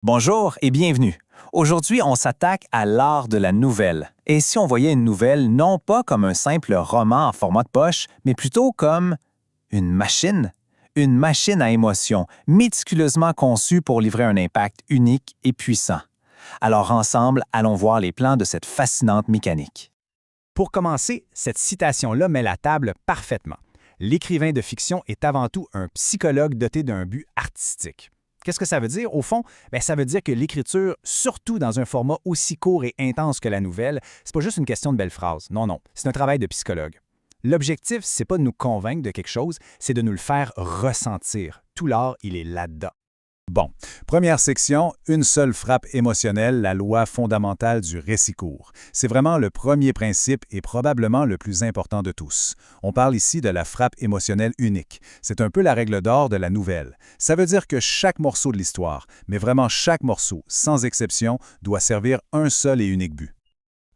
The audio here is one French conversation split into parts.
Bonjour et bienvenue. Aujourd'hui, on s'attaque à l'art de la nouvelle. Et si on voyait une nouvelle non pas comme un simple roman en format de poche, mais plutôt comme une machine? Une machine à émotion, méticuleusement conçue pour livrer un impact unique et puissant. Alors ensemble, allons voir les plans de cette fascinante mécanique. Pour commencer, cette citation-là met la table parfaitement. L'écrivain de fiction est avant tout un psychologue doté d'un but artistique. Qu'est-ce que ça veut dire? Au fond, ça veut dire que l'écriture, surtout dans un format aussi court et intense que la nouvelle, c'est pas juste une question de belles phrases. Non, non, c'est un travail de psychologue. L'objectif, c'est pas de nous convaincre de quelque chose, c'est de nous le faire ressentir. Tout l'art, il est là-dedans. Bon, première section, une seule frappe émotionnelle, la loi fondamentale du récit court. C'est vraiment le premier principe et probablement le plus important de tous. On parle ici de la frappe émotionnelle unique. C'est un peu la règle d'or de la nouvelle. Ça veut dire que chaque morceau de l'histoire, mais vraiment chaque morceau, sans exception, doit servir un seul et unique but.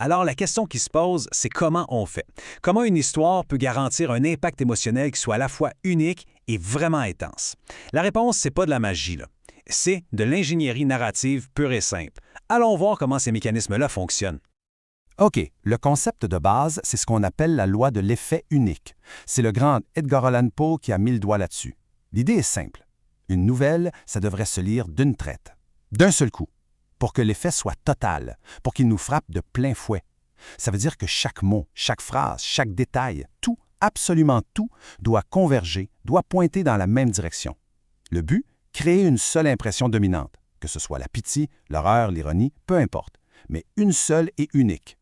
Alors, la question qui se pose, c'est comment on fait? Comment une histoire peut garantir un impact émotionnel qui soit à la fois unique et vraiment intense? La réponse, c'est pas de la magie, là. C'est de l'ingénierie narrative pure et simple. Allons voir comment ces mécanismes-là fonctionnent. OK, le concept de base, c'est ce qu'on appelle la loi de l'effet unique. C'est le grand Edgar Allan Poe qui a mis le doigt là-dessus. L'idée est simple. Une nouvelle, ça devrait se lire d'une traite, d'un seul coup, pour que l'effet soit total, pour qu'il nous frappe de plein fouet. Ça veut dire que chaque mot, chaque phrase, chaque détail, tout, absolument tout, doit converger, doit pointer dans la même direction. Le but, créer une seule impression dominante, que ce soit la pitié, l'horreur, l'ironie, peu importe, mais une seule et unique.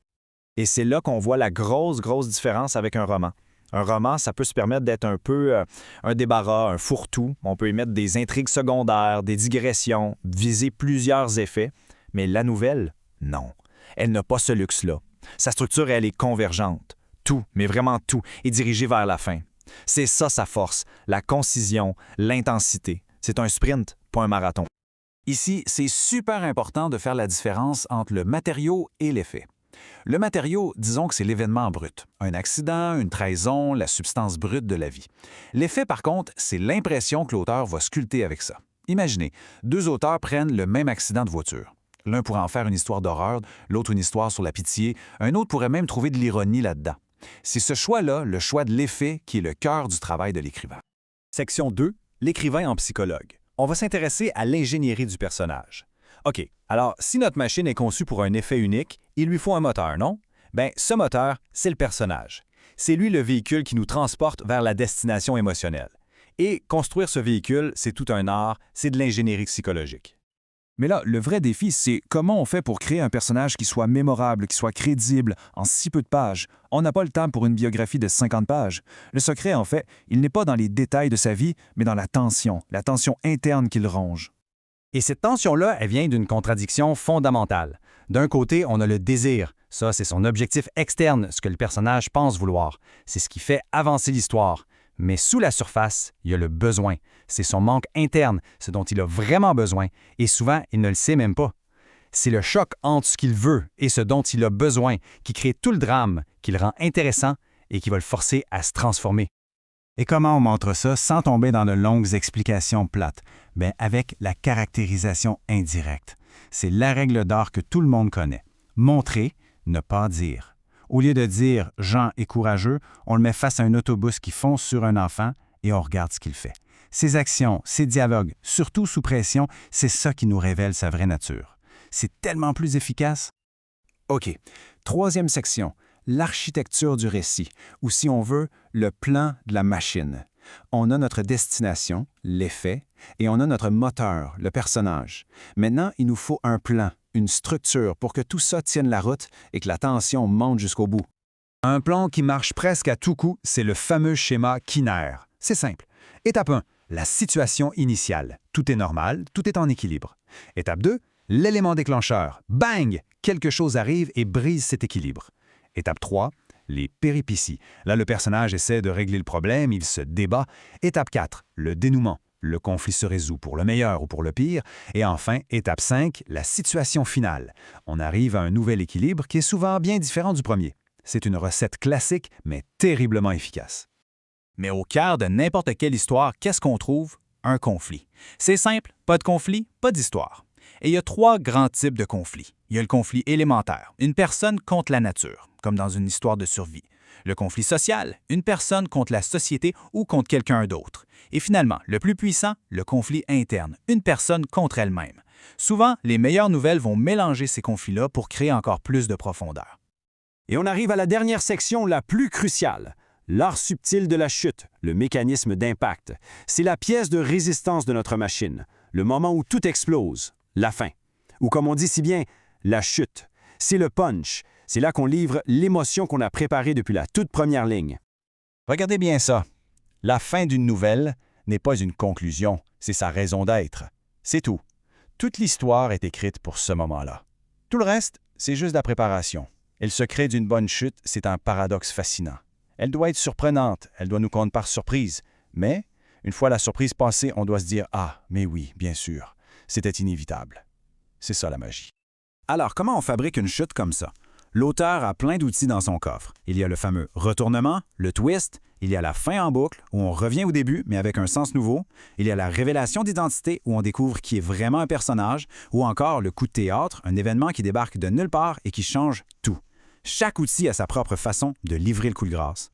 Et c'est là qu'on voit la grosse différence avec un roman. Un roman, ça peut se permettre d'être un peu un débarras, un fourre-tout. On peut y mettre des intrigues secondaires, des digressions, viser plusieurs effets. Mais la nouvelle, non. Elle n'a pas ce luxe-là. Sa structure, elle est convergente. Tout, mais vraiment tout, est dirigé vers la fin. C'est ça sa force, la concision, l'intensité. C'est un sprint, pas un marathon. Ici, c'est super important de faire la différence entre le matériau et l'effet. Le matériau, disons que c'est l'événement brut. Un accident, une trahison, la substance brute de la vie. L'effet, par contre, c'est l'impression que l'auteur va sculpter avec ça. Imaginez, deux auteurs prennent le même accident de voiture. L'un pourrait en faire une histoire d'horreur, l'autre une histoire sur la pitié, un autre pourrait même trouver de l'ironie là-dedans. C'est ce choix-là, le choix de l'effet, qui est le cœur du travail de l'écrivain. Section 2, l'écrivain en psychologue. On va s'intéresser à l'ingénierie du personnage. OK, alors si notre machine est conçue pour un effet unique, il lui faut un moteur, non? Ce moteur, c'est le personnage. C'est lui le véhicule qui nous transporte vers la destination émotionnelle. Et construire ce véhicule, c'est tout un art, c'est de l'ingénierie psychologique. Mais là, le vrai défi, c'est comment on fait pour créer un personnage qui soit mémorable, qui soit crédible, en si peu de pages. On n'a pas le temps pour une biographie de 50 pages. Le secret, en fait, il n'est pas dans les détails de sa vie, mais dans la tension interne qu'il ronge. Et cette tension-là, elle vient d'une contradiction fondamentale. D'un côté, on a le désir. Ça, c'est son objectif externe, ce que le personnage pense vouloir. C'est ce qui fait avancer l'histoire. Mais sous la surface, il y a le besoin. C'est son manque interne, ce dont il a vraiment besoin, et souvent, il ne le sait même pas. C'est le choc entre ce qu'il veut et ce dont il a besoin qui crée tout le drame, qui le rend intéressant et qui va le forcer à se transformer. Et comment on montre ça sans tomber dans de longues explications plates? Avec la caractérisation indirecte. C'est la règle d'or que tout le monde connaît. Montrer, ne pas dire. Au lieu de dire « Jean est courageux », on le met face à un autobus qui fonce sur un enfant et on regarde ce qu'il fait. Ses actions, ses dialogues, surtout sous pression, c'est ça qui nous révèle sa vraie nature. C'est tellement plus efficace. OK. Troisième section, l'architecture du récit, ou si on veut, le plan de la machine. On a notre destination, l'effet, et on a notre moteur, le personnage. Maintenant, il nous faut un plan, une structure pour que tout ça tienne la route et que la tension monte jusqu'au bout. Un plan qui marche presque à tout coup, c'est le fameux schéma Kinner. C'est simple. Étape 1, la situation initiale. Tout est normal, tout est en équilibre. Étape 2, l'élément déclencheur. Bang! Quelque chose arrive et brise cet équilibre. Étape 3, les péripéties. Là, le personnage essaie de régler le problème, il se débat. Étape 4, le dénouement. Le conflit se résout pour le meilleur ou pour le pire. Et enfin, étape 5, la situation finale. On arrive à un nouvel équilibre qui est souvent bien différent du premier. C'est une recette classique, mais terriblement efficace. Mais au cœur de n'importe quelle histoire, qu'est-ce qu'on trouve? Un conflit. C'est simple, pas de conflit, pas d'histoire. Et il y a 3 grands types de conflits. Il y a le conflit élémentaire, une personne contre la nature, comme dans une histoire de survie. Le conflit social, une personne contre la société ou contre quelqu'un d'autre. Et finalement, le plus puissant, le conflit interne, une personne contre elle-même. Souvent, les meilleures nouvelles vont mélanger ces conflits-là pour créer encore plus de profondeur. Et on arrive à la dernière section, la plus cruciale. L'art subtil de la chute, le mécanisme d'impact. C'est la pièce de résistance de notre machine, le moment où tout explose, la fin. Ou comme on dit si bien, la chute. C'est le punch. C'est là qu'on livre l'émotion qu'on a préparée depuis la toute première ligne. Regardez bien ça. La fin d'une nouvelle n'est pas une conclusion, c'est sa raison d'être. C'est tout. Toute l'histoire est écrite pour ce moment-là. Tout le reste, c'est juste de la préparation. Et le secret d'une bonne chute, c'est un paradoxe fascinant. Elle doit être surprenante, elle doit nous prendre par surprise. Mais, une fois la surprise passée, on doit se dire « Ah, mais oui, bien sûr, c'était inévitable. » C'est ça la magie. Alors, comment on fabrique une chute comme ça? L'auteur a plein d'outils dans son coffre. Il y a le fameux retournement, le twist, il y a la fin en boucle, où on revient au début, mais avec un sens nouveau, il y a la révélation d'identité, où on découvre qui est vraiment un personnage, ou encore le coup de théâtre, un événement qui débarque de nulle part et qui change tout. Chaque outil a sa propre façon de livrer le coup de grâce.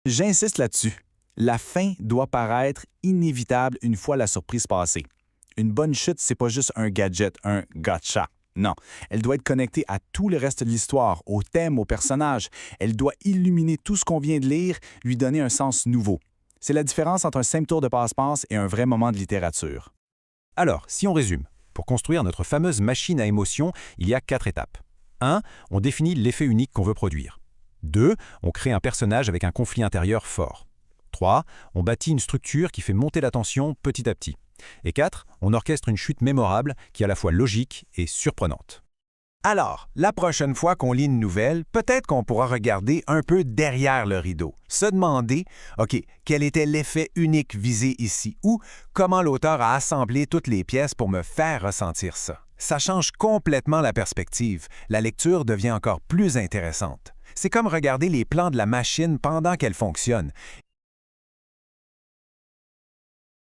J'insiste là-dessus. La fin doit paraître inévitable une fois la surprise passée. Une bonne chute, c'est pas juste un gadget, un gotcha. Non, elle doit être connectée à tout le reste de l'histoire, au thème, au personnage. Elle doit illuminer tout ce qu'on vient de lire, lui donner un sens nouveau. C'est la différence entre un simple tour de passe-passe et un vrai moment de littérature. Alors, si on résume, pour construire notre fameuse machine à émotions, il y a 4 étapes. 1. On définit l'effet unique qu'on veut produire. 2. On crée un personnage avec un conflit intérieur fort. 3. On bâtit une structure qui fait monter la tension petit à petit. Et 4. On orchestre une chute mémorable qui est à la fois logique et surprenante. Alors, la prochaine fois qu'on lit une nouvelle, peut-être qu'on pourra regarder un peu derrière le rideau, se demander, OK, quel était l'effet unique visé ici ou comment l'auteur a assemblé toutes les pièces pour me faire ressentir ça. Ça change complètement la perspective. La lecture devient encore plus intéressante. C'est comme regarder les plans de la machine pendant qu'elle fonctionne.